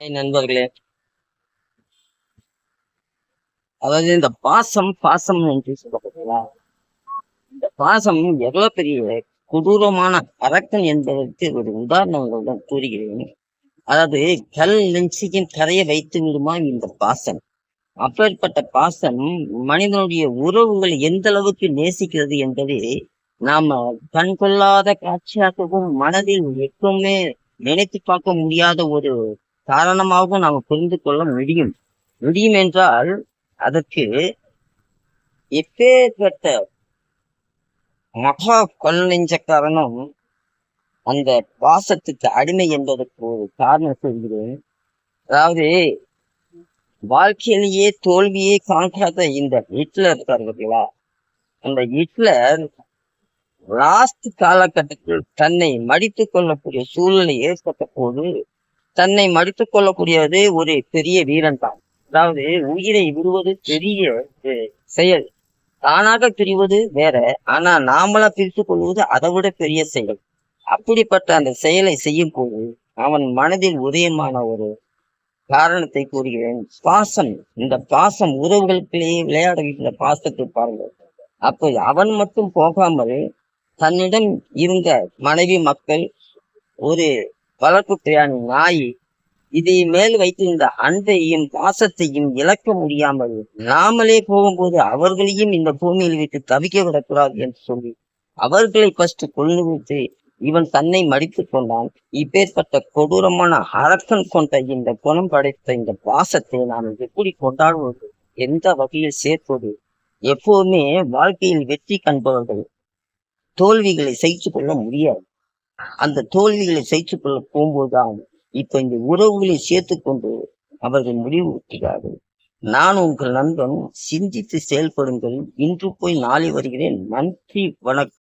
நண்பர்களே, அதாவது இந்த பாசம் பாசம் என்று சொல்லப்படுங்களா, இந்த பாசம் எவ்வளவு பெரிய கொடூரமான அரக்கன் என்பதற்கு ஒரு உதாரணங்களுடன் கூறுகிறேன். அதாவது கல் நெஞ்சியின் கரையை வைத்து விடுமா இந்த பாசம். அப்பேற்பட்ட பாசம் மனிதனுடைய உறவுகள் எந்த அளவுக்கு நேசிக்கிறது என்பதை நாம கண் கொள்ளாத காட்சியாகவும் மனதில் எப்பவுமே நினைத்து பார்க்க முடியாத ஒரு காரணமாகவும் நாம் புரிந்து கொள்ள முடியும். முடியும் என்றால் அதற்கு எப்பேற்பட்ட மகா கொல் நெஞ்சக்காரனும் அந்த பாசத்துக்கு அடிமை என்பதற்கு ஒரு காரணம் சொல்கிறேன். அதாவது வாழ்க்கையிலேயே தோல்வியே காண்காத இந்த ஹிட்லர் இருக்கார் பார்த்தீங்களா, அந்த ஹிட்லர் லாஸ்ட் காலகட்டத்தில் தன்னை மடித்துக் கொள்ளக்கூடிய சூழ்நிலை ஏற்பட்ட போது தன்னை மடித்துக் கொள்ளக்கூடியது ஒரு பெரிய வீரன் தான். அதாவது உயிரை விடுவது பெரிய செயல், தானாக பிரிவது வேற, ஆனா நாமளா பிரித்து கொள்வது அதை விட பெரிய செயல். அப்படிப்பட்ட அந்த செயலை செய்யும் போது அவன் மனதில் உதயமான ஒரு காரணத்தை கூறுகிறேன். பாசம். இந்த பாசம் உறவுகளுக்குள்ளேயே விளையாடுகின்ற பாசத்தை பாருங்கள். அப்போ அவன் மட்டும் போகாமல் தன்னிடம் இருந்த மனைவி, மக்கள், ஒரு வளர்ப்பு பிராணி நாய், இதை மேல் வைத்திருந்த அன்பையும் பாசத்தையும் இழக்க முடியாமல் நாமளே போகும்போது அவர்களையும் இந்த பூமியில் விட்டு தவிக்க விடக்கூடாது என்று சொல்லி அவர்களை ஃபர்ஸ்ட் கொண்டு விட்டு இவன் தன்னை மடித்துக் கொண்டான். இப்பேற்பட்ட கொடூரமான அரக்கன் கொண்ட இந்த குணம் படைத்த இந்த பாசத்தை நாம் எப்படி கொண்டாடுவது, எந்த வகையில் சேர்ப்பது? எப்போதுமே வாழ்க்கையில் வெற்றி காண்பவர்கள் தோல்விகளை சகித்துக் கொள்ள முடியாது. அந்த தோல்விகளை சகித்துக் கொள்ள போகும்போதுதான் இப்ப இந்த உறவுகளை சேர்த்து கொண்டு அவர்கள் முடிவு விட்டுகிறார்கள். நான் உங்கள் நண்பன். சிந்தித்து செயல்படுங்கள். இன்று போய் நாளை வருகிறேன். நன்றி, வணக்கம்.